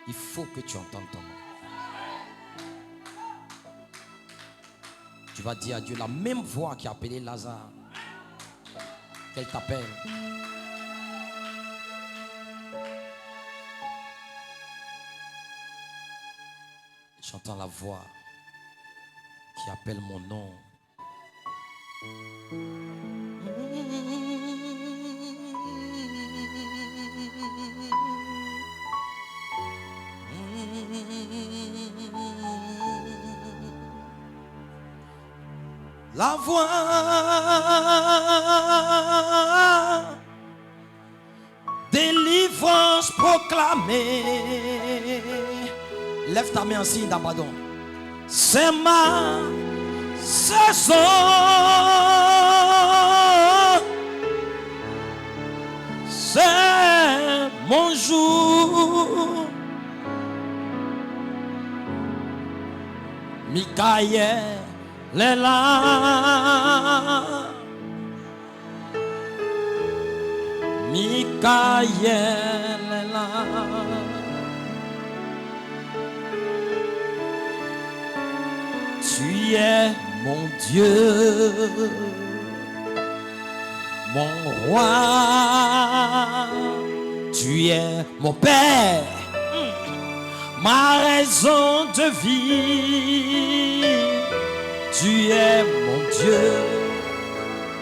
Il faut que tu entendes ton nom. Tu vas dire à Dieu la même voix qui a appelé Lazare, qu'elle t'appelle. J'entends la voix qui appelle mon nom. La voix délivrance proclamée. Lève ta main en signe d'abandon. C'est ma saison. C'est mon jour. Michael est là. Michael est là. Tu es mon Dieu, mon roi. Tu es mon Père, ma raison de vie. Tu es mon Dieu.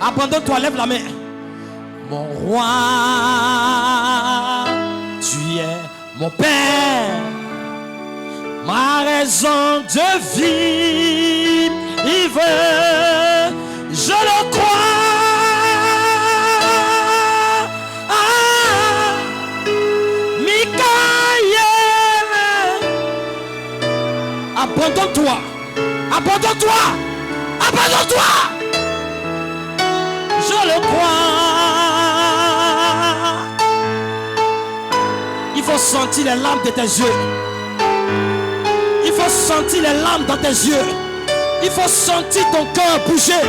Abandonne-toi, lève la main. Mon roi, tu es mon Père, ma raison de vie. Il veut, je le crois. Ah, Michael, abandonne-toi, abandonne-toi, abandonne-toi. Je le crois. Il faut sentir les larmes de tes yeux. Il faut sentir les larmes dans tes yeux. Il faut sentir ton cœur bouger.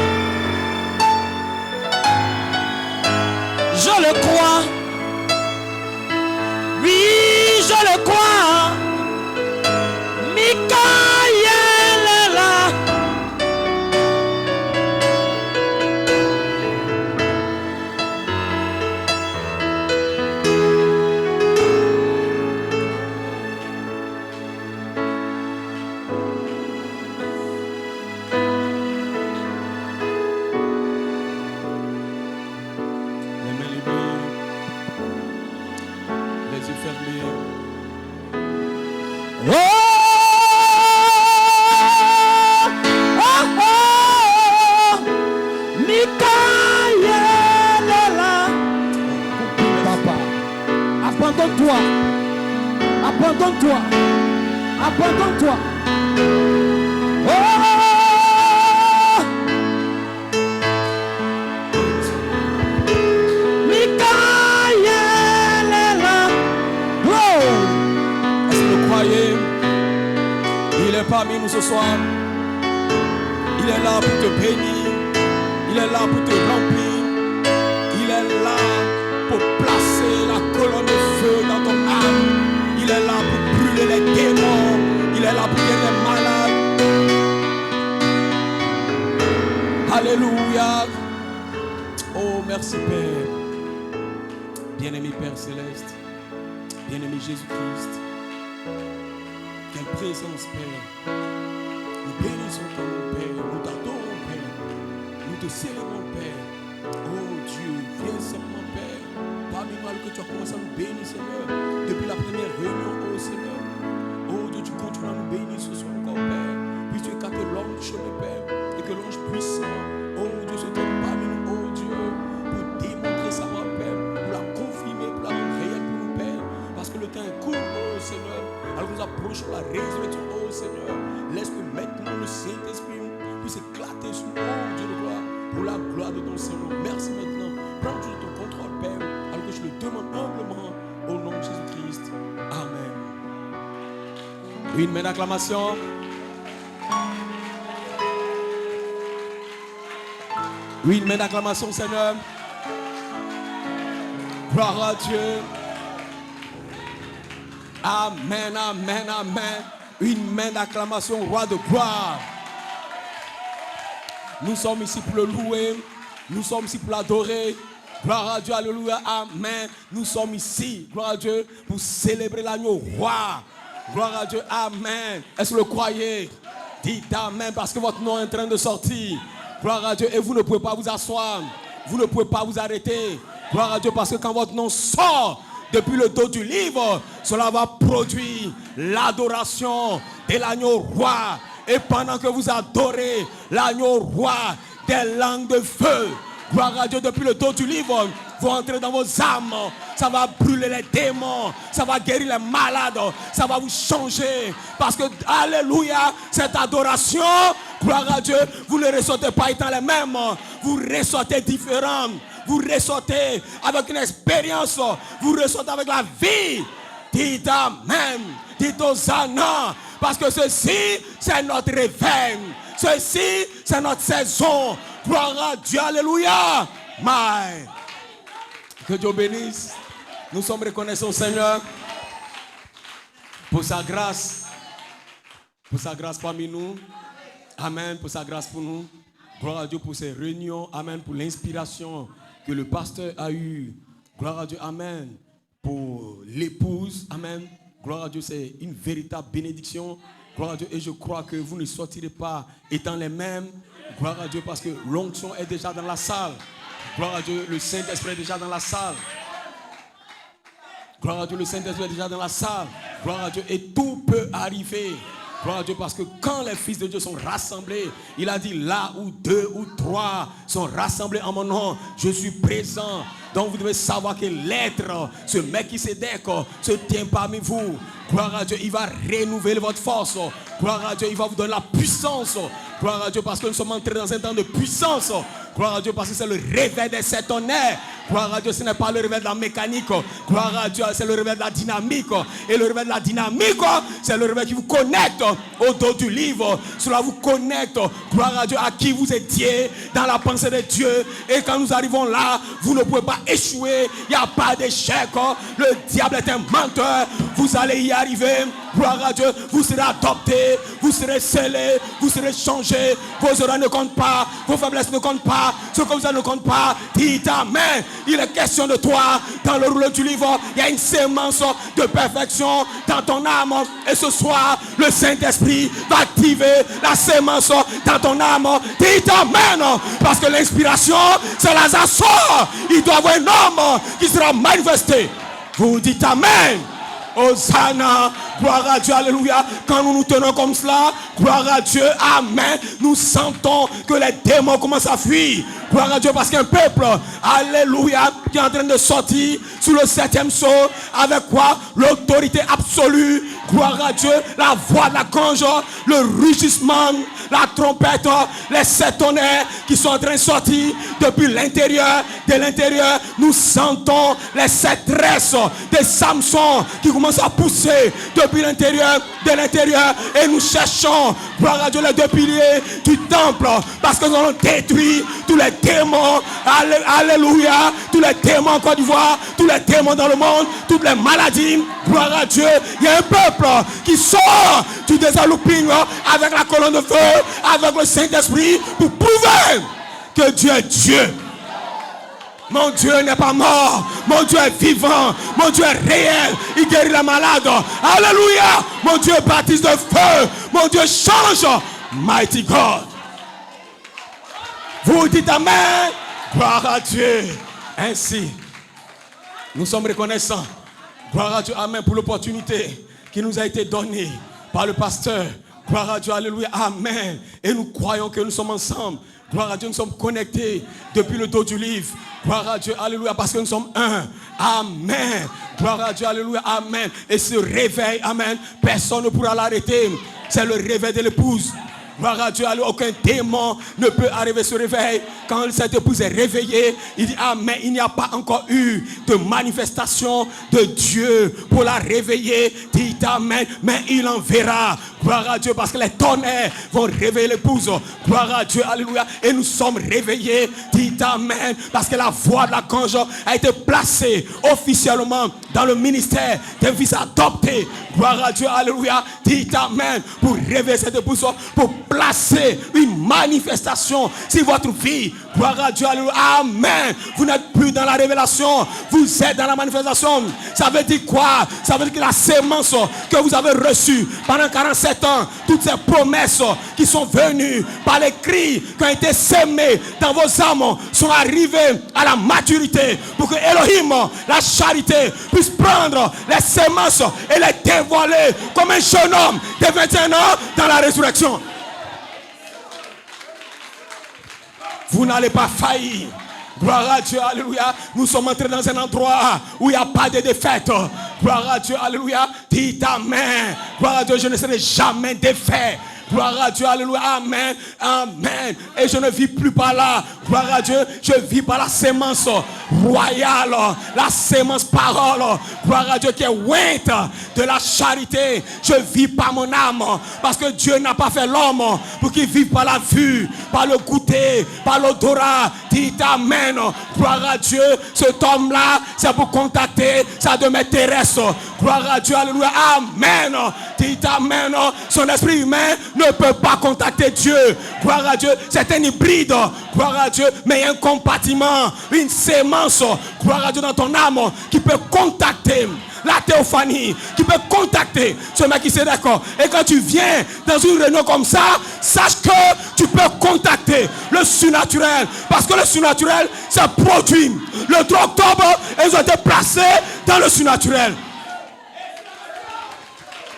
Je le crois. Oui, je le crois. Michael est là. Oh, oh, oh, Michael est là. Papa, abandonne-toi, abandonne-toi, abandonne-toi. Oh, Michael est là. Oh. Est-ce que vous croyez? Il est parmi nous ce soir. Il est là pour te bénir. Il est là pour te remplir. Il est là pour placer la colonne de feu dans ton âme. Il est là pour brûler les démons. Il est là pour guérir les malades. Alléluia. Oh, merci Père. Bien-aimé Père Céleste. Bien-aimé Jésus-Christ. Quelle présence, Père. Nous bénissons ton nom, Père. Nous t'adorons, Père. Nous te célébrons, Père. Oh Dieu, viens simplement, Père. Parmi nous, alors que tu as commencé à nous bénir, Seigneur. Depuis la première réunion, oh Seigneur. Oh Dieu, tu continues à nous bénir ce soir encore, Père. Puis tu écartes l'ange du chemin, Père. Et que l'ange puissant, oh Dieu, se trouve parmi nous, oh Dieu. Pour démontrer sa voix, Père. Pour la confirmer, pour la rendre réelle pour nous, Père. Parce que le temps est court, oh Seigneur. Alors que nous approchons la résurrection, oh Seigneur, laisse que maintenant le Saint-Esprit puisse éclater sur nous, oh Dieu de gloire, pour la gloire de ton Seigneur. Merci maintenant. Prends tout ton contrôle, Père, alors que je le demande humblement au nom de Jésus-Christ. Amen. Une main d'acclamation. Oui, une main d'acclamation, Seigneur. Gloire à Dieu. Amen, amen, amen. Une main d'acclamation, roi de gloire. Nous sommes ici pour le louer. Nous sommes ici pour l'adorer. Gloire à Dieu, alléluia, amen. Nous sommes ici, gloire à Dieu, pour célébrer l'agneau roi. Gloire à Dieu, amen. Est-ce que vous le croyez? Dites amen parce que votre nom est en train de sortir. Gloire à Dieu, et vous ne pouvez pas vous asseoir. Vous ne pouvez pas vous arrêter. Gloire à Dieu parce que quand votre nom sort depuis le dos du livre, cela va produire l'adoration de l'agneau roi. Et pendant que vous adorez l'agneau roi, des langues de feu, gloire à Dieu, depuis le dos du livre, vont entrer dans vos âmes. Ça va brûler les démons. Ça va guérir les malades. Ça va vous changer. Parce que, alléluia, cette adoration, gloire à Dieu, vous ne ressortez pas étant les mêmes. Vous ressortez différents. Vous ressortez avec une expérience. Vous ressortez avec la vie. Dites amen. Dites Hosanna. Parce que ceci, c'est notre réveil. Ceci, c'est notre saison. Gloire à Dieu. Alléluia. My. Que Dieu bénisse. Nous sommes reconnaissants au Seigneur pour sa grâce. Pour sa grâce parmi nous. Amen. Pour sa grâce pour nous. Gloire à Dieu pour ces réunions. Amen. Pour l'inspiration que le pasteur a eue. Gloire à Dieu. Amen. Pour l'épouse. Amen. Gloire à Dieu. C'est une véritable bénédiction. Gloire à Dieu. Et je crois que vous ne sortirez pas étant les mêmes. Gloire à Dieu parce que l'onction est déjà dans la salle. Gloire à Dieu, le Saint-Esprit est déjà dans la salle. Gloire à Dieu, le Saint-Esprit est déjà dans la salle. Gloire à Dieu, et tout peut arriver. Gloire à Dieu, parce que quand les fils de Dieu sont rassemblés, il a dit là où 2 ou 3 sont rassemblés en mon nom, je suis présent. Donc vous devez savoir que l'être, ce Melchisédek, se tient parmi vous. Gloire à Dieu, il va renouveler votre force. Gloire à Dieu, il va vous donner la puissance. Gloire à Dieu, parce que nous sommes entrés dans un temps de puissance. Gloire à Dieu, parce que c'est le réveil des 7 tonnerres. Gloire à Dieu, ce n'est pas le réveil de la mécanique. Gloire à Dieu, c'est le réveil de la dynamique. Et le réveil de la dynamique, c'est le réveil qui vous connecte au dos du livre. Cela vous connecte, gloire à Dieu, à qui vous étiez dans la pensée de Dieu. Et quand nous arrivons là, vous ne pouvez pas échouer. Il n'y a pas d'échec. Le diable est un menteur. Vous allez y arriver. Gloire à Dieu, vous serez adoptés, vous serez scellés, vous serez changés. Vos erreurs ne comptent pas, vos faiblesses ne comptent pas, ce que vous avez ne compte pas. Dites amen. Il est question de toi. Dans le rouleau du livre, il y a une sémence de perfection dans ton âme. Et ce soir, le Saint-Esprit va activer la sémence dans ton âme. Dites amen. Parce que l'inspiration, c'est Lazare sort. Il doit y avoir un homme qui sera manifesté. Vous dites amen. Hosanna, gloire à Dieu, alléluia. Quand nous nous tenons comme cela, gloire à Dieu, amen. Nous sentons que les démons commencent à fuir. Gloire à Dieu, parce qu'un peuple, alléluia, qui est en train de sortir sous le 7e sceau. Avec quoi? L'autorité absolue. Gloire à Dieu, la voix de la conge, le rugissement, la trompette, les 7 tonnerres qui sont en train de sortir depuis l'intérieur. De l'intérieur, nous sentons les 7 tresses de Samson qui commencent à pousser depuis l'intérieur, de l'intérieur. Et nous cherchons, gloire à Dieu, les 2 piliers du temple. Parce que nous allons détruire tous les démons. Alléluia. Tous les démons en Côte d'Ivoire, tous les démons dans le monde, toutes les maladies. Gloire à Dieu. Il y a un peuple qui sort du désert looping avec la colonne de feu, avec le Saint-Esprit, pour prouver que Dieu est Dieu. Mon Dieu n'est pas mort. Mon Dieu est vivant. Mon Dieu est réel. Il guérit les malades. Alléluia. Mon Dieu baptise de feu. Mon Dieu change. Mighty God. Vous dites amen. Gloire à Dieu. Ainsi, nous sommes reconnaissants. Gloire à Dieu. Amen pour l'opportunité qui nous a été donnée par le pasteur. Gloire à Dieu. Alléluia. Amen. Et nous croyons que nous sommes ensemble. Gloire à Dieu, nous sommes connectés depuis le dos du livre. Gloire à Dieu, alléluia, parce que nous sommes un. Amen. Gloire à Dieu, alléluia, amen. Et ce réveil, amen, personne ne pourra l'arrêter. C'est le réveil de l'épouse. Gloire à Dieu, alors aucun démon ne peut arriver à ce réveil. Quand cette épouse est réveillée, il dit amen, il n'y a pas encore eu de manifestation de Dieu pour la réveiller. Dites amen, mais il enverra. Gloire à Dieu, parce que les tonnerres vont réveiller l'épouse. Gloire à Dieu, alléluia. Et nous sommes réveillés. Dites amen. Parce que la voix de la conge a été placée officiellement dans le ministère d'un fils adopté. Gloire à Dieu, alléluia. Dites amen. Pour réveiller cette épouse, pour placer une manifestation sur votre vie. Gloire à Dieu, alléluia. Amen. Vous n'êtes plus dans la révélation, vous êtes dans la manifestation. Ça veut dire quoi? Ça veut dire que la sémence que vous avez reçue pendant 47 ans, toutes ces promesses qui sont venues par les cris qui ont été sémés dans vos âmes sont arrivées à la maturité pour que Elohim, la charité, puisse prendre les sémences et les dévoiler comme un jeune homme de 21 ans dans la résurrection. Vous n'allez pas faillir. Gloire à Dieu, alléluia. Nous sommes entrés dans un endroit où il n'y a pas de défaite. Gloire à Dieu, alléluia. Dites amen. Gloire à Dieu, je ne serai jamais défait. Gloire à Dieu, alléluia, amen, amen. Et je ne vis plus par là. Gloire à Dieu, je vis par la sémence royale, la sémence parole. Gloire à Dieu qui est ointe de la charité. Je vis par mon âme. Parce que Dieu n'a pas fait l'homme pour qu'il vive par la vue, par le goûter, par l'odorat. Dites amen. Gloire à Dieu, cet homme-là, c'est pour contacter sa demeure terrestre. Gloire à Dieu, alléluia, amen. Dites amen. Son esprit humain ne peut pas contacter Dieu. Gloire à Dieu, c'est un hybride. Gloire à Dieu, mais il y a un compartiment, une sémence. Gloire à Dieu dans ton âme qui peut contacter la théophanie, qui peut contacter ce mec qui s'est d'accord. Et quand tu viens dans une réunion comme ça, sache que tu peux contacter le surnaturel. Parce que le surnaturel, c'est produit. Le 3 octobre, ils ont été placés dans le surnaturel.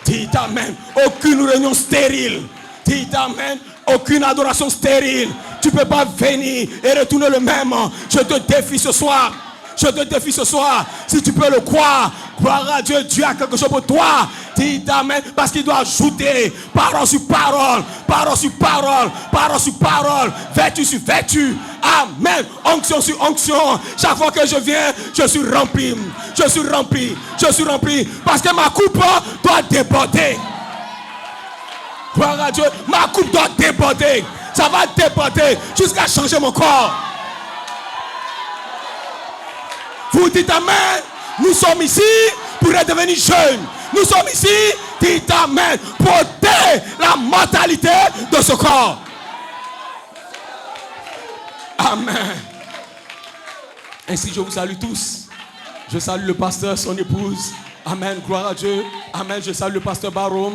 Dites amen. Aucune réunion stérile. Dites amen. Aucune adoration stérile. Tu ne peux pas venir et retourner le même. Je te défie ce soir. Je te défie ce soir. Si tu peux le croire, gloire à Dieu, Dieu a quelque chose pour toi. Dites amen. Parce qu'il doit ajouter parole sur parole, parole sur parole, parole sur parole, vertu sur vertu. Amen. Onction sur onction. Chaque fois que je viens, je suis rempli. Je suis rempli. Je suis rempli. Parce que ma coupe doit déborder. Gloire à Dieu. Ma coupe doit déborder. Ça va déborder jusqu'à changer mon corps. Vous dites amen. Nous sommes ici pour redevenir jeunes. Nous sommes ici, dites amen, pour ôter la mortalité de ce corps. Amen. Ainsi je vous salue tous. Je salue le pasteur, son épouse. Amen, gloire à Dieu. Amen, je salue le pasteur Barom,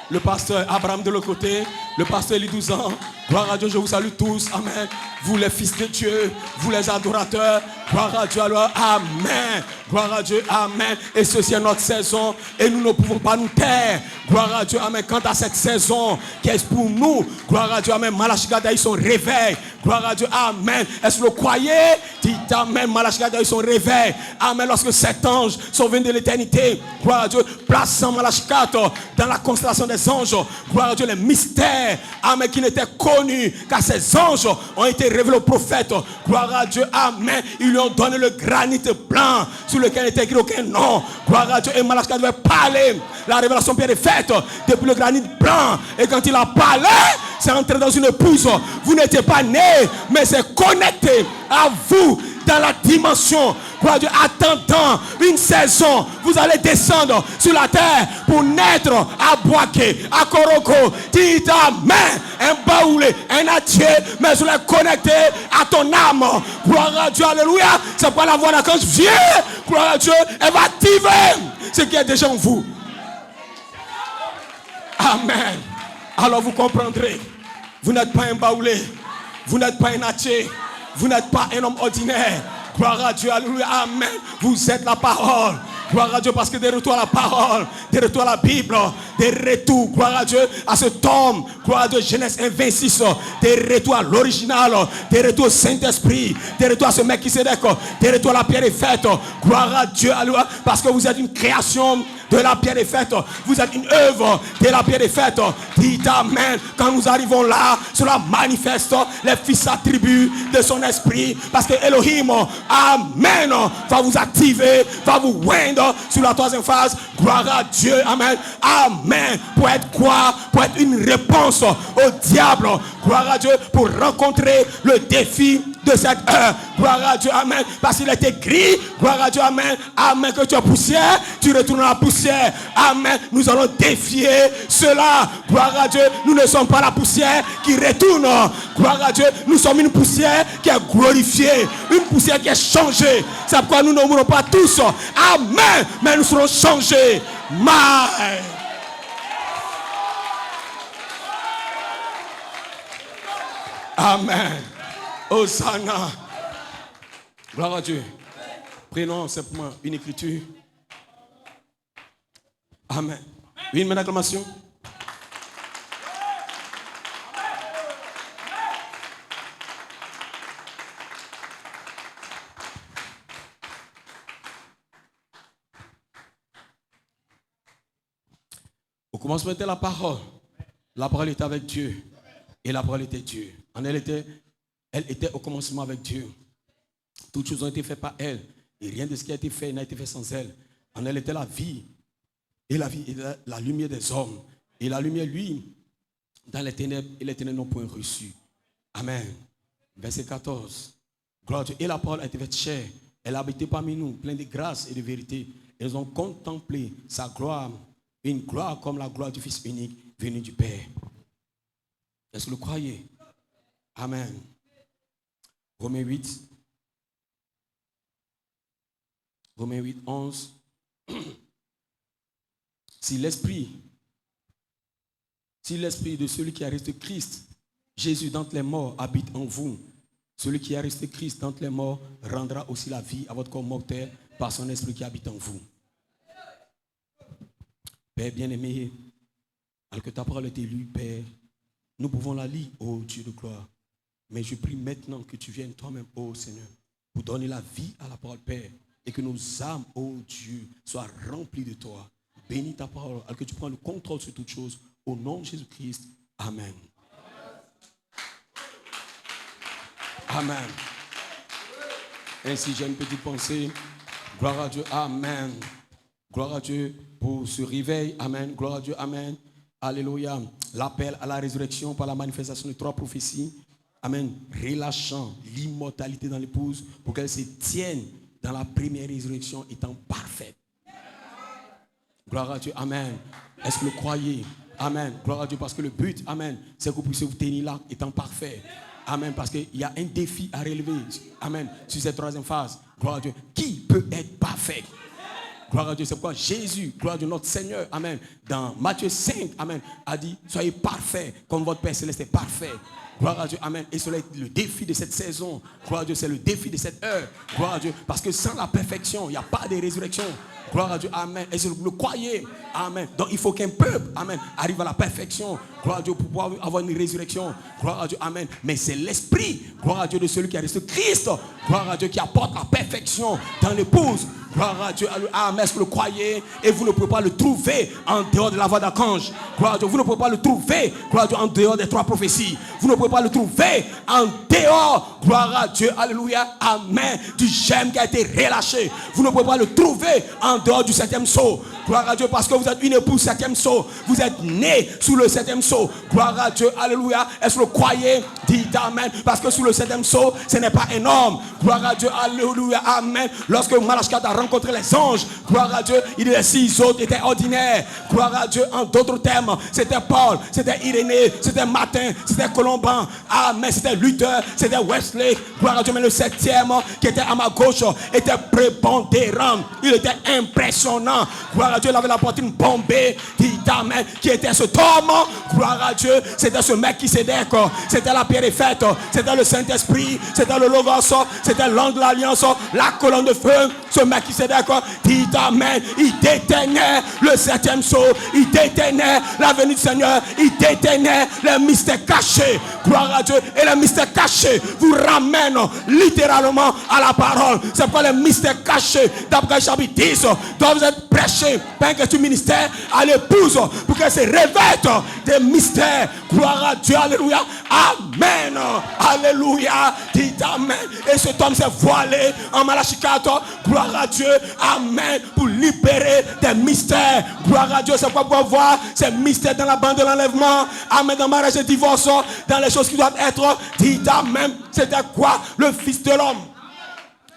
le pasteur Abraham de l'autre côté, le pasteur Elie 12 ans. Gloire à Dieu, je vous salue tous. Amen. Vous les fils de Dieu, vous les adorateurs. Gloire à Dieu, alors amen. Gloire à Dieu, amen. Et ceci est notre saison et nous ne pouvons pas nous taire. Gloire à Dieu, amen. Quant à cette saison qui est pour nous, gloire à Dieu, amen. Malachigada, ils sont réveil. Gloire à Dieu, amen. Est-ce que vous le croyez? Dites amen. Malachigada, ils sont réveil. Amen. Lorsque sept anges sont venus de l'éternité, gloire à Dieu, plaçant Malachigada dans la constellation des anges. Gloire à Dieu, les mystères, amen, qui n'étaient connus car ces anges ont été révélés aux prophètes. Gloire à Dieu, amen. Ils lui ont donné le granit blanc sur lequel n'était écrit aucun nom. Gloire à Dieu. Et Malachigada devait parler. La révélation Pierre est faite depuis le granit blanc. Et quand il a parlé, c'est entré dans une épouse. Vous n'étiez pas né, mais c'est connecté à vous dans la dimension. Gloire à Dieu, attendant une saison, vous allez descendre sur la terre pour naître à Boaké, à Koroko. Dites amen. Un baoulé, un atier, mais je l'ai connecté à ton âme. Gloire à Dieu, alléluia. C'est pas la voix là quand je viens. Gloire à Dieu, elle va activer ce qui est déjà en vous. Amen. Alors vous comprendrez. Vous n'êtes pas un baoulé. Vous n'êtes pas un atier. Vous n'êtes pas un homme ordinaire. Gloire à Dieu, alléluia, amen. Vous êtes la parole. Gloire à Dieu, parce que des retours à la parole, des retours à la Bible, des retours, gloire à Dieu, à ce tome, gloire à Dieu, Genèse 1:26, des retours à l'original, des retours au Saint-Esprit, des retours à ce mec qui s'est d'accord, des retours à la pierre est faite, gloire à Dieu, alléluia, parce que vous êtes une création de la pierre est faite. Vous êtes une œuvre de la pierre est faite. Dites Amen. Quand nous arrivons là, cela manifeste les fils attributs de son esprit. Parce que Elohim, Amen, va vous activer, va vous oindre sur la troisième phase. Gloire à Dieu. Amen. Amen. Pour être quoi? Pour être une réponse au diable. Gloire à Dieu. Pour rencontrer le défi de cette heure. Gloire à Dieu. Amen. Parce qu'il est écrit. Gloire à Dieu. Amen. Amen. Que tu es poussière, tu retournes à la poussière. Amen. Nous allons défier cela. Gloire à Dieu. Nous ne sommes pas la poussière qui retourne. Gloire à Dieu. Nous sommes une poussière qui est glorifiée. Une poussière qui est changée. C'est pourquoi nous ne mourrons pas tous. Amen. Mais nous serons changés. Amen. Hosanna. Gloire à Dieu. Prenons simplement une écriture. Amen. Une main d'acclamation. Au commencement était la parole. La parole était avec Dieu. Et la parole était Dieu. Elle était au commencement avec Dieu. Toutes choses ont été faites par elle. Et rien de ce qui a été fait n'a été fait sans elle. En elle était la vie. Et la vie était la lumière des hommes. Et la lumière, lui, dans les ténèbres, et les ténèbres n'ont point reçu. Amen. Verset 14. Gloire à Dieu. Et la parole a été faite chair. Elle a habité parmi nous, pleine de grâce et de vérité. Elles ont contemplé sa gloire. Une gloire comme la gloire du Fils unique venu du Père. Est-ce que vous le croyez? Amen. Romains 8. Romains 8, 11. Si l'esprit de celui qui a resté Christ, Jésus d'entre les morts, habite en vous, celui qui a resté Christ d'entre les morts rendra aussi la vie à votre corps mortel par son esprit qui habite en vous. Père bien-aimé, alors que ta parole est lue, Père, nous pouvons la lire, ô Dieu de gloire. Mais je prie maintenant que tu viennes toi-même, ô Seigneur, pour donner la vie à la parole, Père, et que nos âmes, ô Dieu, soient remplies de toi. Bénis ta parole, alors que tu prends le contrôle sur toutes choses. Au nom de Jésus-Christ, Amen. Amen. Ainsi, j'ai une petite pensée. Gloire à Dieu, Amen. Gloire à Dieu pour ce réveil, Amen. Gloire à Dieu, Amen. Alléluia. L'appel à la résurrection par la manifestation de 3 prophéties. Amen. Relâchant l'immortalité dans l'épouse pour qu'elle se tienne dans la première résurrection étant parfaite. Gloire à Dieu. Amen. Est-ce que vous le croyez? Amen. Gloire à Dieu parce que le but, Amen, c'est que vous puissiez vous tenir là étant parfait. Amen. Parce qu'il y a un défi à relever. Amen. Sur cette troisième phase. Gloire à Dieu. Qui peut être parfait? Gloire à Dieu. C'est pourquoi Jésus, gloire à Dieu, notre Seigneur, Amen, dans Matthieu 5, Amen, a dit, soyez parfaits comme votre Père Céleste est parfait. Gloire à Dieu, Amen. Et cela est le défi de cette saison. Gloire à Dieu, c'est le défi de cette heure. Gloire à Dieu. Parce que sans la perfection, il n'y a pas de résurrection. Gloire à Dieu, Amen. Et si vous le croyez, Amen. Donc il faut qu'un peuple, Amen, arrive à la perfection. Gloire à Dieu pour pouvoir avoir une résurrection. Gloire à Dieu, Amen. Mais c'est l'esprit, gloire à Dieu, de celui qui a resté Christ. Gloire à Dieu qui apporte la perfection dans l'épouse. Gloire à Dieu, Amen. Est-ce que vous le croyez? Et vous ne pouvez pas le trouver en dehors de la voix d'archange. Gloire à Dieu. Vous ne pouvez pas le trouver, gloire à Dieu, en dehors des 3 prophéties. Vous ne pouvez pas le trouver en dehors, gloire à Dieu, alléluia, Amen, du gemme qui a été relâché. Vous ne pouvez pas le trouver en dehors du 7e sceau. Gloire à Dieu, parce que vous êtes une épouse 7e sceau. Vous êtes né sous le 7e sceau. Gloire à Dieu, alléluia. Est-ce que vous le croyez? Dites Amen. Parce que sous le 7e sceau, ce n'est pas un homme. Gloire à Dieu, alléluia, Amen. Lorsque Malachkat a rencontré les anges, gloire à Dieu, il dit les 6 autres étaient ordinaires. Gloire à Dieu, en d'autres termes, c'était Paul, c'était Irénée, c'était Martin, c'était Colomban, Amen, c'était Luther, c'était Wesley. Gloire à Dieu, mais le 7e qui était à ma gauche était prépondérant. Il était impressionnant. Gloire à Dieu, il avait la poitrine bombée. Dit Amen. Qui était cet homme? Gloire à Dieu. C'était ce mec qui s'aidait. C'était la pierre est faite. C'était le Saint-Esprit. C'était le Logos. C'était l'ange de l'alliance. La colonne de feu. Ce mec qui s'aidait. Dit Amen. Il détenait le 7e sceau. Il détenait la venue du Seigneur. Il détenait les mystères cachés. Gloire à Dieu. Et les mystères cachés vous ramènent littéralement à la parole. C'est pourquoi les mystères cachés d'Apocalypse chapitre 10 doivent être prêchés par un question ministère à l'épouse pour qu'elle se revête des mystères. Gloire à Dieu. Alléluia. Amen. Alléluia. Dites amen. Et cet homme s'est voilé en Malachie 4. Gloire à Dieu. Amen. Pour libérer des mystères. Gloire à Dieu. C'est quoi pour voir ces mystères dans la bande de l'enlèvement. Amen. Dans le mariage et divorce. Dans les choses qui doivent être. Dites amen. C'était quoi? Le Fils de l'homme.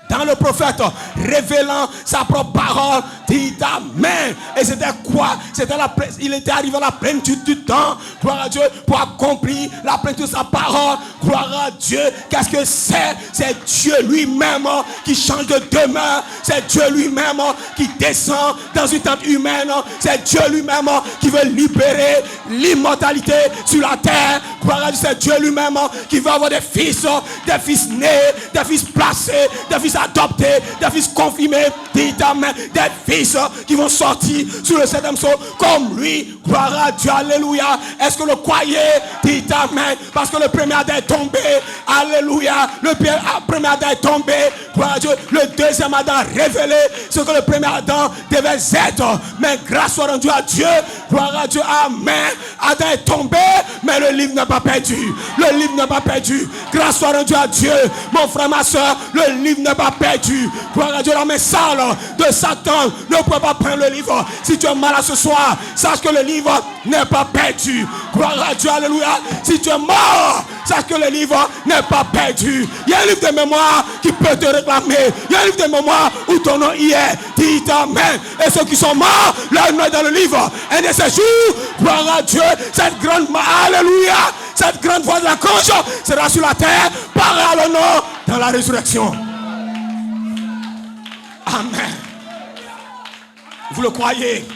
Dans le prophète, révélant sa propre parole, dit amen. Et c'était quoi? Il était arrivé à la plénitude du temps. Gloire à Dieu, pour accomplir la plénitude de sa parole. Gloire à Dieu. Qu'est-ce que c'est? C'est Dieu lui-même qui change de demeure. C'est Dieu lui-même qui descend dans une tente humaine. C'est Dieu lui-même qui veut libérer l'immortalité sur la terre. Gloire à Dieu, c'est Dieu lui-même qui veut avoir des fils nés, des fils placés, des fils adoptés, des fils confirmés, dit amen, des fils qui vont sortir sur le septième sol comme lui. Gloire à Dieu, alléluia. Est-ce que le croyez? Dit amen. Parce que le premier Adam est tombé, alléluia. Le premier Adam est tombé, gloire à Dieu. Le deuxième Adam a révélé ce que le premier Adam devait être. Mais grâce soit rendue à Dieu, gloire à Dieu, amen. Adam est tombé, mais le livre n'est pas perdu. Le livre n'est pas perdu. Grâce soit rendue à Dieu, mon frère, ma soeur, le livre n'est pas perdu. Gloire à Dieu, la main sale de Satan ne peut pas prendre le livre. Si tu es malade ce soir, sache que le livre n'est pas perdu. Gloire à Dieu, alléluia. Si tu es mort, sache que le livre n'est pas perdu. Il y a un livre de mémoire qui peut te réclamer. Il y a un livre de mémoire où ton nom y est. Dis amen. Et ceux qui sont morts, leur nom est dans le livre. Et de ces jours, gloire à Dieu, cette grande, alléluia, cette grande voix de la croix sera sur la terre, par le nom dans la résurrection. Amen. Vous le croyez?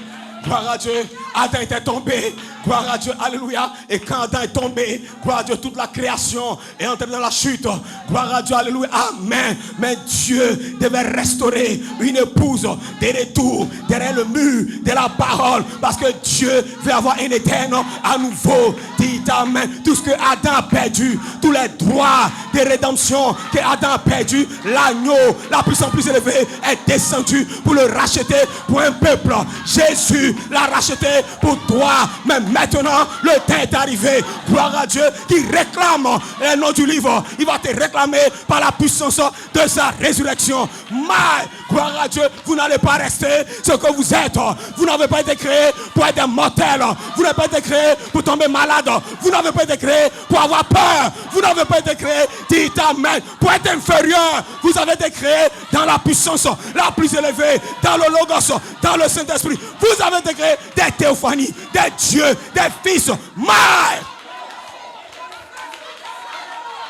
Gloire à Dieu. Adam était tombé. Gloire à Dieu. Alléluia. Et quand Adam est tombé, gloire à Dieu, toute la création est entrée dans la chute. Gloire à Dieu. Alléluia. Amen. Mais Dieu devait restaurer une épouse de retour derrière le mur de la parole. Parce que Dieu veut avoir un éternel à nouveau. Dites amen. Tout ce que Adam a perdu, tous les droits de rédemption que Adam a perdu, l'agneau, la puissance plus élevée, est descendu pour le racheter pour un peuple. Jésus l'a racheté pour toi. Mais maintenant, le temps est arrivé. Gloire à Dieu qui réclame le nom du livre. Il va te réclamer par la puissance de sa résurrection. Mais, gloire à Dieu, vous n'allez pas rester ce que vous êtes. Vous n'avez pas été créé pour être mortel. Vous n'avez pas été créé pour tomber malade. Vous n'avez pas été créé pour avoir peur. Vous n'avez pas été créé, dites amen, pour être inférieur. Vous avez été créé dans la puissance la plus élevée, dans le Logos, dans le Saint-Esprit. Vous avez été créé des théophanies, des dieux, des fils. Mais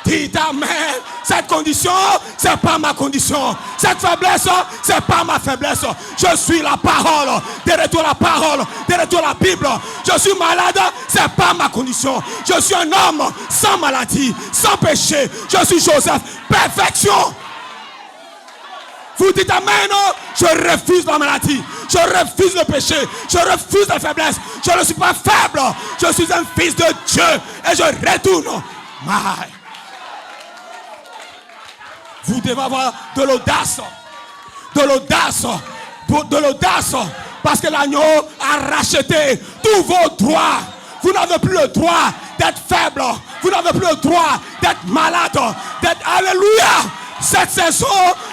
dites amen. Cette condition, c'est pas ma condition. Cette faiblesse, c'est pas ma faiblesse. Je suis la parole. Derrière la parole, derrière la Bible. Je suis malade, c'est pas ma condition. Je suis un homme sans maladie, sans péché. Je suis Joseph. Perfection. Vous dites amen, je refuse la maladie, je refuse le péché, je refuse la faiblesse. Je ne suis pas faible, je suis un fils de Dieu et je retourne. Vous devez avoir de l'audace, de l'audace, de l'audace, parce que l'agneau a racheté tous vos droits. Vous n'avez plus le droit d'être faible, vous n'avez plus le droit d'être malade, d'être alléluia. Cette saison,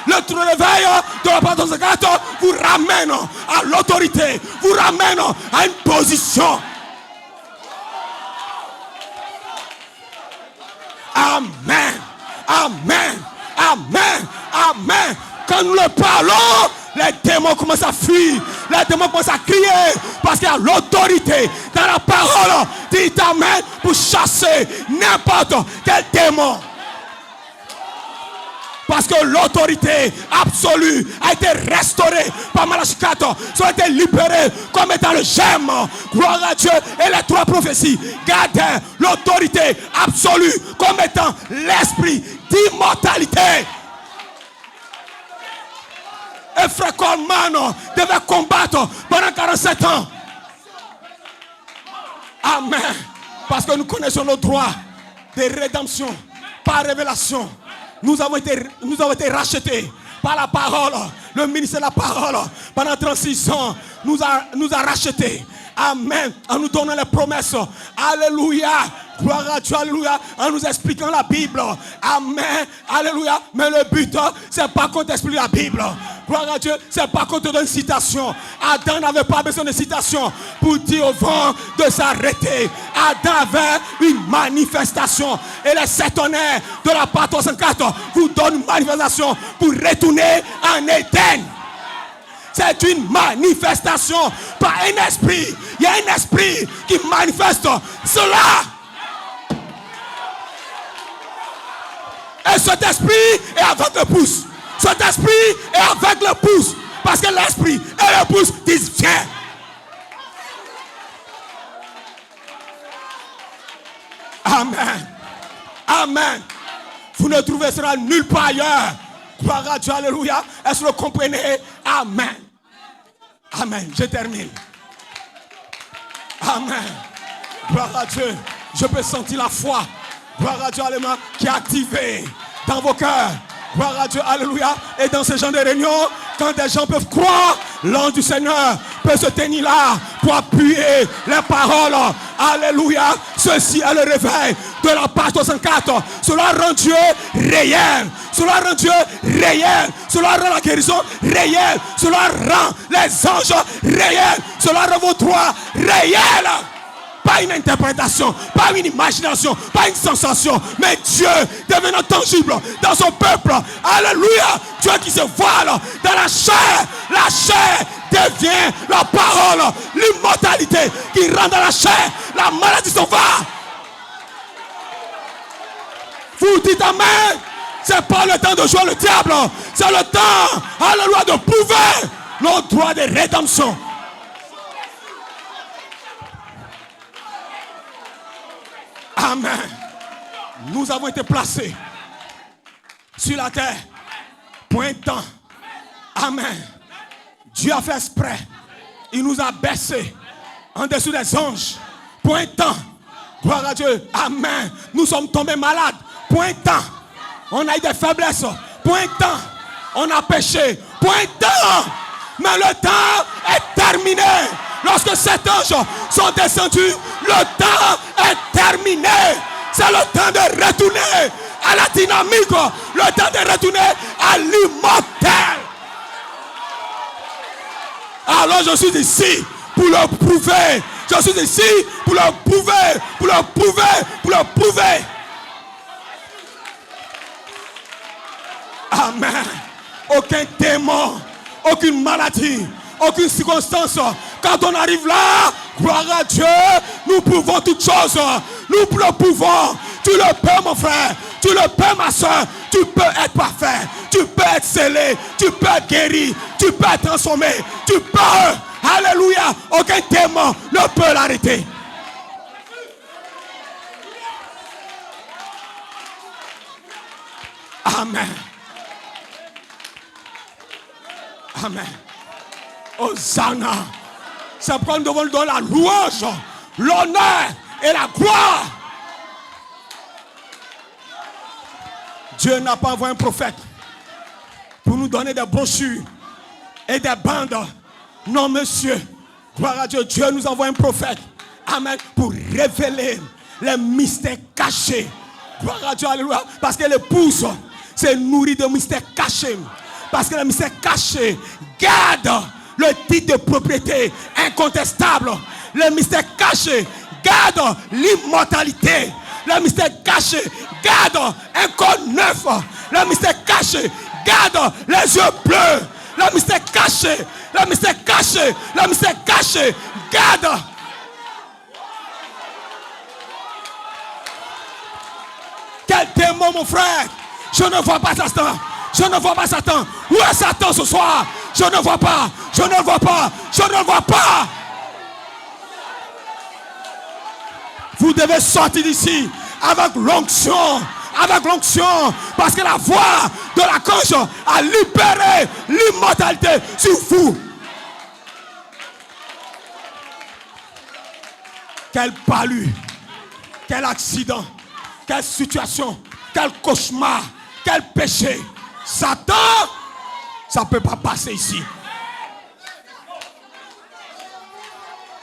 le réveil de la part de ce gâteau vous ramène à l'autorité, vous ramène à une position. Amen, amen, amen, amen. Quand nous le parlons, les démons commencent à fuir, les démons commencent à crier, parce qu'il y a l'autorité dans la parole. Dites amen pour chasser n'importe quel démon. Parce que l'autorité absolue a été restaurée par Malachie 4. Ils ont été libérés comme étant le gemme. Gloire à Dieu. Et les trois prophéties gardent l'autorité absolue comme étant l'esprit d'immortalité. Et frère Coleman devait combattre pendant 47 ans. Amen. Parce que nous connaissons nos droits. de rédemption, par révélation. Nous avons été rachetés par la parole. Le ministère de la parole, pendant 36 ans, nous a rachetés. Amen. En nous donnant les promesses. Alléluia. Gloire à Dieu. Alléluia. En nous expliquant la Bible. Amen. Alléluia. Mais le but, c'est pas qu'on t'explique la Bible. Gloire à Dieu. C'est pas qu'on te donne une citation. Adam n'avait pas besoin de citation pour dire au vent de s'arrêter. Adam avait une manifestation. Et les 7 honneurs de la part 304 vous donnent une manifestation pour retourner en Éden. C'est une manifestation, pas un esprit. Il y a un esprit qui manifeste cela. Et cet esprit est avec le pouce. Cet esprit est avec le pouce. Parce que l'esprit et le pouce disent viens. Amen. Amen. Vous ne trouverez cela nulle part ailleurs. Gloire à Dieu, alléluia. Est-ce que vous comprenez? Amen. Amen. Je termine. Amen. Gloire à Dieu. Je peux sentir la foi. Gloire à Dieu, alléluia, qui est activée dans vos cœurs. Gloire à Dieu, alléluia. Et dans ce genre de réunion, quand des gens peuvent croire, l'ange du Seigneur peut se tenir là pour appuyer les paroles. Alléluia. Ceci est le réveil de la page 64. Cela rend Dieu réel. Cela rend Dieu réel. Cela rend la guérison réelle. Cela rend les anges réels. Cela rend vos droits réels. Pas une interprétation, pas une imagination, pas une sensation, mais Dieu devenant tangible dans son peuple. Alléluia. Dieu qui se voile dans la chair. La chair devient la parole. L'immortalité qui rend dans la chair. La maladie s'en va. Vous dites amen. C'est pas le temps de jouer le diable. C'est le temps, alléluia, de prouver notre droit de rédemption. Amen. Nous avons été placés sur la terre pour un temps. Amen. Dieu a fait exprès. Il nous a baissés en dessous des anges pour un temps. Gloire à Dieu. Amen. Nous sommes tombés malades pour un temps. On a eu des faiblesses pour un temps. On a péché pour un temps. Mais le temps est terminé. Lorsque ces anges sont descendus, le temps est terminé. C'est le temps de retourner à la dynamique. Le temps de retourner à l'immortel. Alors je suis ici pour le prouver. Je suis ici pour le prouver. Pour le prouver. Pour le prouver. Amen. Aucun démon, aucune maladie, aucune circonstance. Quand on arrive là, gloire à Dieu, nous pouvons toutes choses. Nous le pouvons. Tu le peux, mon frère. Tu le peux, ma soeur. Tu peux être parfait. Tu peux être scellé. Tu peux être guéri. Tu peux être transformé. Tu peux. Alléluia. Aucun démon ne peut l'arrêter. Amen. Amen. Hosanna. C'est pourquoi nous devons lui donner la louange, l'honneur et la gloire. Dieu n'a pas envoyé un prophète pour nous donner des brochures et des bandes. Non, monsieur. Gloire à Dieu. Dieu nous envoie un prophète. Amen. Pour révéler les mystères cachés. Gloire à Dieu. Alléluia. Parce que l'épouse s'est nourrie de mystères cachés. Parce que les mystères cachés gardent le titre de propriété incontestable. Les mystères cachés gardent l'immortalité. Les mystères cachés gardent un corps neuf. Les mystères cachés gardent les yeux bleus. Les mystères cachés, les mystères cachés, les mystères cachés gardent. Quel démon, mon frère? Je ne vois pas Satan. Je ne vois pas Satan. Où est Satan ce soir? Je ne vois pas. Je ne vois pas. Je ne vois pas. Vous devez sortir d'ici avec l'onction. Avec l'onction. Parce que la voix de l'archange a libéré l'immortalité sur vous. Quel palu. Quel accident. quelle situation, quel cauchemar, quel péché. Satan, ça ne peut pas passer ici.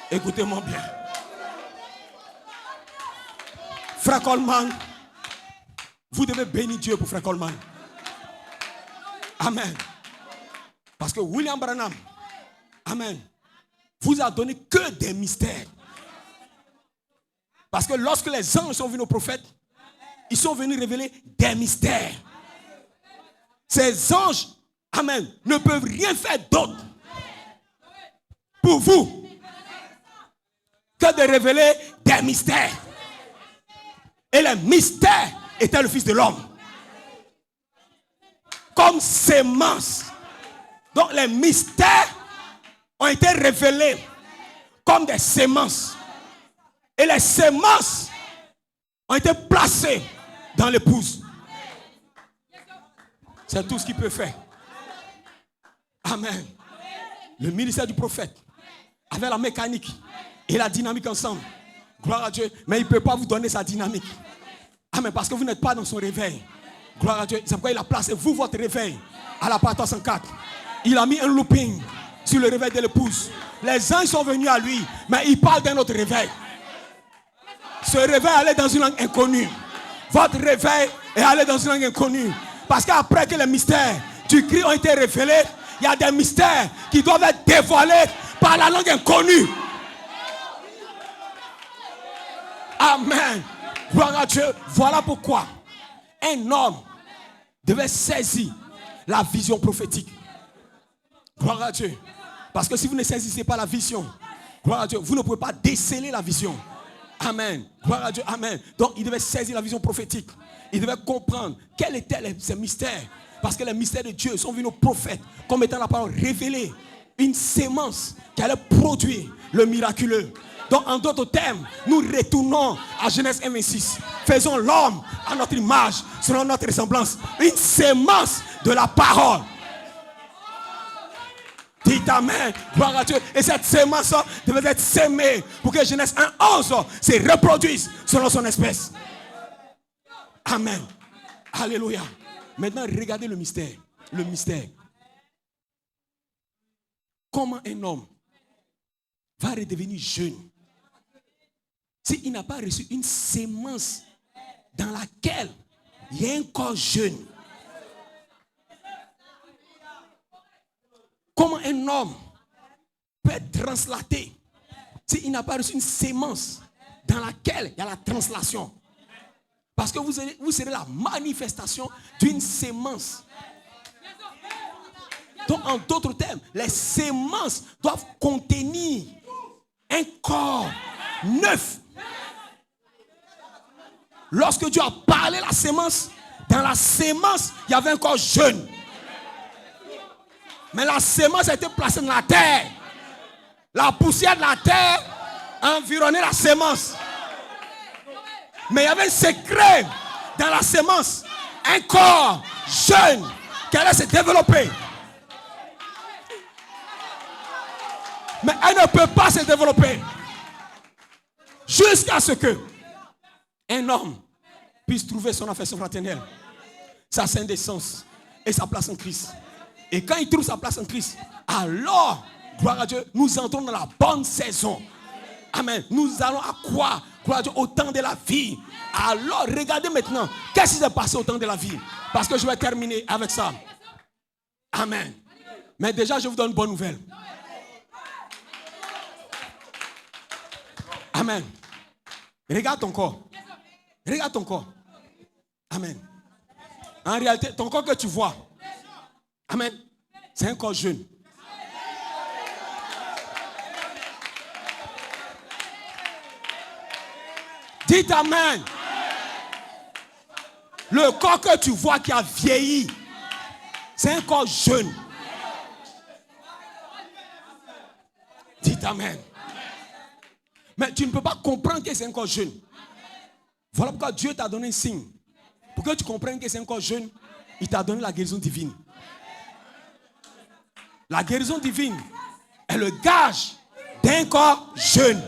Écoutez-moi bien. Frère Coleman, vous devez bénir Dieu pour Frère Coleman. Amen. Parce que William Branham, amen, vous a donné que des mystères. Parce que lorsque les anges sont venus aux prophètes, ils sont venus révéler des mystères. Ces anges, amen, ne peuvent rien faire d'autre pour vous que de révéler des mystères. Et les mystères étaient le Fils de l'homme. Comme sémence. Donc les mystères ont été révélés comme des sémences. Et les sémences ont été placées dans l'épouse. C'est tout ce qu'il peut faire. Amen. Le ministère du prophète, avec la mécanique et la dynamique ensemble. Gloire à Dieu. Mais il ne peut pas vous donner sa dynamique. Amen. Parce que vous n'êtes pas dans son réveil. Gloire à Dieu. C'est pourquoi il a placé vous votre réveil à la part 304. Il a mis un looping sur le réveil de l'épouse. Les anges sont venus à lui, mais il parle d'un autre réveil. Ce réveil allait dans une langue inconnue. Votre réveil est allé dans une langue inconnue. Parce qu'après que les mystères du Christ ont été révélés, il y a des mystères qui doivent être dévoilés par la langue inconnue. Amen. Gloire à Dieu. Voilà pourquoi un homme devait saisir la vision prophétique. Gloire à Dieu. Parce que si vous ne saisissez pas la vision, gloire à Dieu, vous ne pouvez pas déceler la vision. Amen. Gloire à Dieu. Amen. Donc il devait saisir la vision prophétique. Il devait comprendre quels étaient ces mystères. Parce que les mystères de Dieu sont venus aux prophètes comme étant la parole révélée. Une sémence qui allait produire le miraculeux. Donc en d'autres termes, nous retournons à Genèse 1:26. Faisons l'homme à notre image, selon notre ressemblance. Une sémence de la parole. Dites amen, gloire à Dieu. Et cette sémence devait être sémée pour que Genèse 1:11 se reproduise selon son espèce. Amen. Alléluia. Maintenant, regardez le mystère. Le mystère. Comment un homme va redevenir jeune s'il n'a pas reçu une sémence dans laquelle il y a un corps jeune? Comment un homme peut être translaté s'il n'a pas reçu une sémence dans laquelle il y a la translation? Parce que vous serez la manifestation d'une sémence. Donc en d'autres termes, les sémences doivent contenir un corps neuf. Lorsque Dieu a parlé la sémence, dans la sémence, il y avait un corps jeune. Mais la sémence a été placée dans la terre. La poussière de la terre a environné la sémence. Mais il y avait un secret dans la sémence. Un corps jeune qui allait se développer. Mais elle ne peut pas se développer jusqu'à ce que un homme puisse trouver son affection fraternelle, sa sainte essence et sa place en Christ. Et quand il trouve sa place en Christ, alors, gloire à Dieu, nous entrons dans la bonne saison. Amen. Nous allons à quoi? Gloire à Dieu, au temps de la vie. Alors, regardez maintenant, qu'est-ce qui s'est passé au temps de la vie? Parce que je vais terminer avec ça. Amen. Mais déjà, je vous donne une bonne nouvelle. Amen. Regarde ton corps. Regarde ton corps. Amen. En réalité, ton corps que tu vois, amen, c'est un corps jeune. Dites amen. Le corps que tu vois qui a vieilli, c'est un corps jeune. Dites amen. Mais tu ne peux pas comprendre que c'est un corps jeune. Voilà pourquoi Dieu t'a donné un signe. Pour que tu comprennes que c'est un corps jeune, il t'a donné la guérison divine. La guérison divine est le gage d'un corps jeune.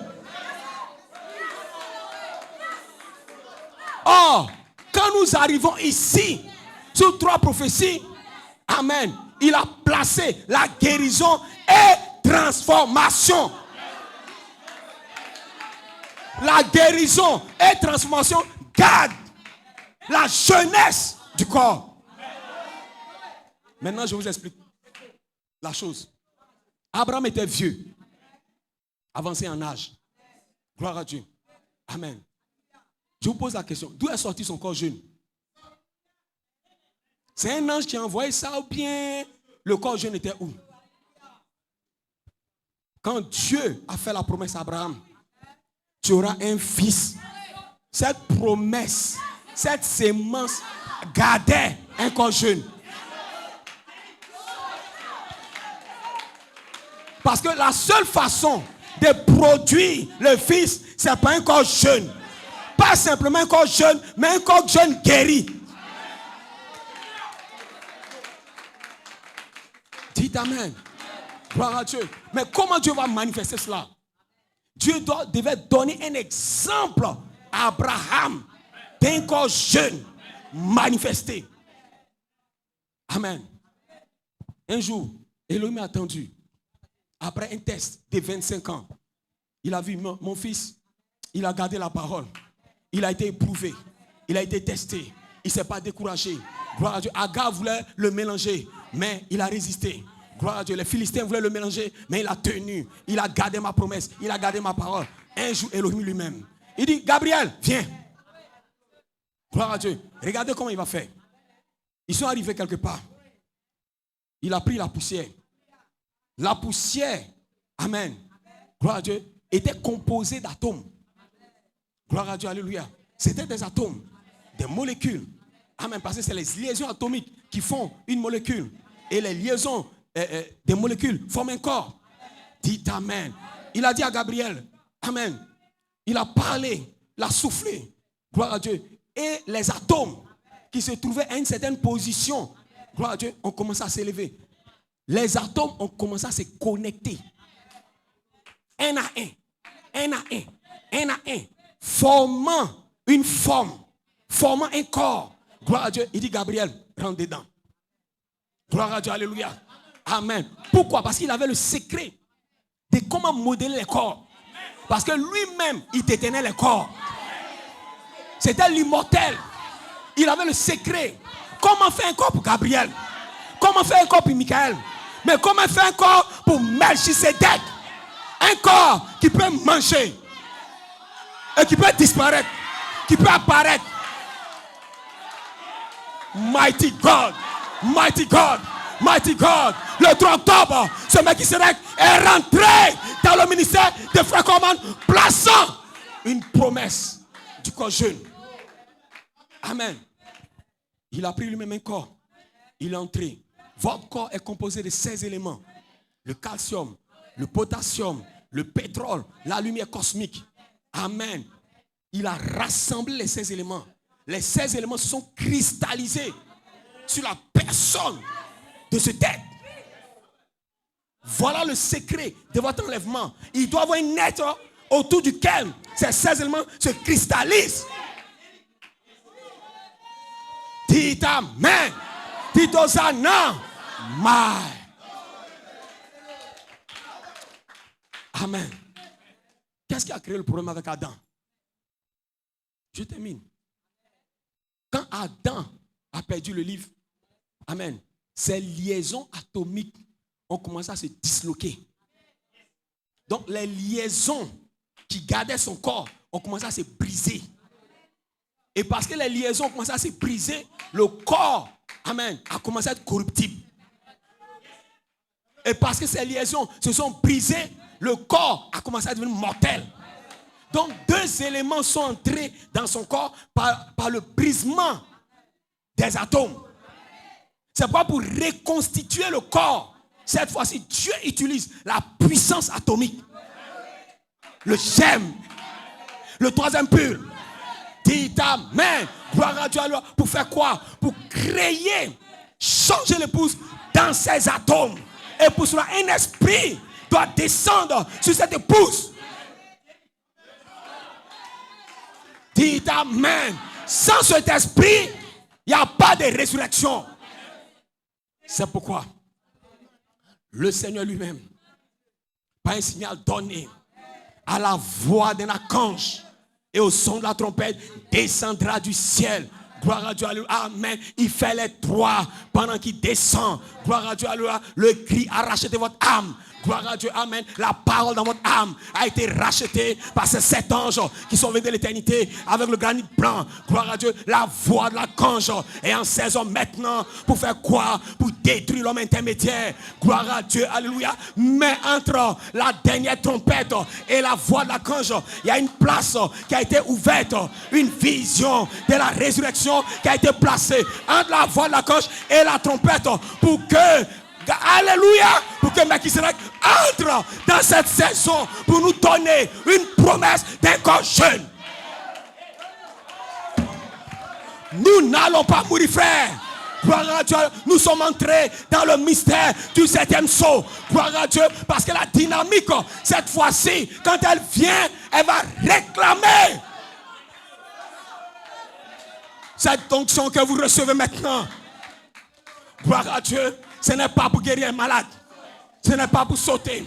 Or, quand nous arrivons ici, sur 3 prophéties, amen, il a placé la guérison et transformation. La guérison et transformation garde la jeunesse du corps. Maintenant, je vous explique la chose. Abraham était vieux, avancé en âge. Gloire à Dieu. Amen. Je vous pose la question, d'où est sorti son corps jeune? C'est un ange qui a envoyé ça ou bien le corps jeune était où? Quand Dieu a fait la promesse à Abraham, tu auras un fils. Cette promesse, cette sémence gardait un corps jeune. Parce que la seule façon de produire le fils, c'est pas un corps jeune. Pas simplement un corps jeune, mais un corps jeune guéri. Dites amen. Gloire à Dieu. Mais comment Dieu va manifester cela? Dieu devait donner un exemple à Abraham d'un corps jeune manifesté. Amen. Un jour, Elohim a attendu. Après un test de 25 ans, il a vu mon fils, il a gardé la parole. Il a été éprouvé. Il a été testé. Il ne s'est pas découragé. Gloire à Dieu. Agar voulait le mélanger, mais il a résisté. Gloire à Dieu. Les Philistins voulaient le mélanger, mais il a tenu. Il a gardé ma promesse. Il a gardé ma parole. Un jour, Elohim lui-même, il dit, Gabriel, viens. Gloire à Dieu. Regardez comment il va faire. Ils sont arrivés quelque part. Il a pris la poussière. La poussière, amen, gloire à Dieu, était composée d'atomes. Gloire à Dieu, alléluia. C'était des atomes, des molécules. Amen, parce que c'est les liaisons atomiques qui font une molécule. Et les liaisons des molécules forment un corps. Dites amen. Il a dit à Gabriel, amen. Il a parlé, il a soufflé. Gloire à Dieu. Et les atomes qui se trouvaient à une certaine position, gloire à Dieu, ont commencé à s'élever. Les atomes ont commencé à se connecter. Un à un, formant une forme, formant un corps. Gloire à Dieu. Il dit, Gabriel, rentre dedans. Gloire à Dieu, alléluia. Amen. Pourquoi? Parce qu'il avait le secret de comment modeler les corps. Parce que lui-même, il détenait les corps. C'était l'immortel. Il avait le secret. Comment faire un corps pour Gabriel? Comment faire un corps pour Michael? Mais comment faire un corps pour Melchisedec? Un corps qui peut manger et qui peut disparaître, qui peut apparaître. Mighty God, mighty God, mighty God. Le 3 octobre, ce Melchisedec est rentré dans le ministère de Frère Coman, plaçant une promesse du corps jeune. Amen. Il a pris lui-même un corps. Il est entré. Votre corps est composé de 16 éléments. Le calcium, le potassium, le pétrole, la lumière cosmique. Amen. Il a rassemblé les 16 éléments. Les 16 éléments se sont cristallisés sur la personne de ce tête. Voilà le secret de votre enlèvement. Il doit y avoir un être autour duquel ces 16 éléments se cristallisent. Dites amen. Dites Hosanna. Amen. Qu'est-ce qui a créé le problème avec Adam? Je termine. Quand Adam a perdu le livre, amen, ses liaisons atomiques ont commencé à se disloquer. Donc les liaisons qui gardaient son corps ont commencé à se briser. Et parce que les liaisons ont commencé à se briser, le corps, amen, a commencé à être corruptible. Et parce que ces liaisons se sont brisées, le corps a commencé à devenir mortel. Donc 2 éléments sont entrés dans son corps par le brisement des atomes. C'est pas pour reconstituer le corps. Cette fois-ci, Dieu utilise la puissance atomique. Le germe. Le 3e pur. Dites amen. Gloire à Dieu. Pour faire quoi? Pour créer, changer l'épouse dans ses atomes. Et pour cela, un esprit doit descendre sur cette épouse. Dites amen. Sans cet esprit, il n'y a pas de résurrection. C'est pourquoi le Seigneur lui-même, par un signal donné, à la voix d'un archange et au son de la trompette, descendra du ciel. Gloire à Dieu, alléluia, amen. Il fait les trois pendant qu'il descend. Gloire à Dieu, alléluia. Le cri a racheté votre âme. Gloire à Dieu, amen. La parole dans votre âme a été rachetée par ces 7 anges qui sont venus de l'éternité avec le granit blanc. Gloire à Dieu, la voix de l'archange est en saison maintenant pour faire quoi? Pour détruire l'homme intermédiaire. Gloire à Dieu, alléluia. Mais entre la dernière trompette et la voix de l'archange, il y a une place qui a été ouverte, une vision de la résurrection qui a été placée entre la voix de l'archange et la trompette pour que, alléluia, pour que Melchisedec entre dans cette saison pour nous donner une promesse d'un corps jeune. Nous n'allons pas mourir, frère. Gloire à Dieu, nous sommes entrés dans le mystère du 7e sceau. Gloire à Dieu, parce que la dynamique, cette fois-ci, quand elle vient, elle va réclamer cette onction que vous recevez maintenant. Gloire à Dieu, ce n'est pas pour guérir un malade, ce n'est pas pour sauter,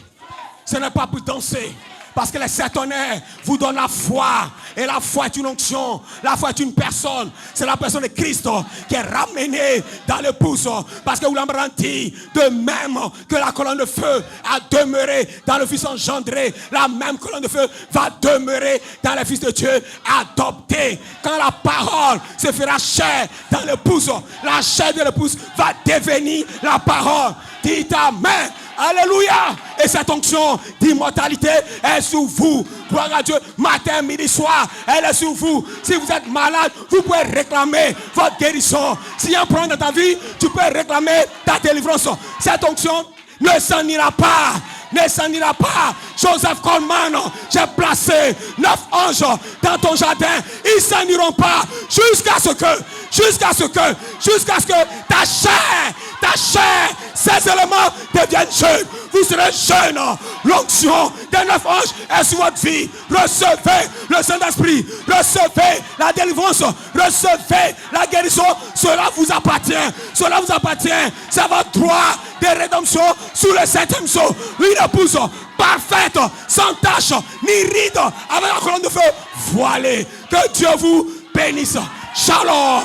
ce n'est pas pour danser. Parce que les 7 honneurs vous donnent la foi. Et la foi est une onction. La foi est une personne. C'est la personne de Christ qui est ramenée dans l'épouse. Parce que vous l'avez dit, de même que la colonne de feu a demeuré dans le Fils engendré, la même colonne de feu va demeurer dans le Fils de Dieu adopté. Quand la parole se fera chair dans l'épouse, la chair de l'épouse va devenir la parole. Dites amen. Alléluia. Et cette onction d'immortalité est sur vous. Gloire à Dieu. Matin, midi, soir, elle est sur vous. Si vous êtes malade, vous pouvez réclamer votre guérison. S'il y a un problème dans ta vie, tu peux réclamer ta délivrance. Cette onction ne s'en ira pas. Ne s'en ira pas. Joseph Coleman, j'ai placé 9 anges dans ton jardin. Ils s'en iront pas jusqu'à ce que ta chair, ces éléments deviennent jeunes. Vous serez jeunes. L'onction des 9 anges est sur votre vie. Recevez le Saint-Esprit. Recevez la délivrance. Recevez la guérison. Cela vous appartient. Cela vous appartient. C'est votre droit de rédemption sous le 7e sceau. Une épouse parfaite, sans tache, ni ride, avec la colonne de feu voilée. Que Dieu vous bénisse. Shalom.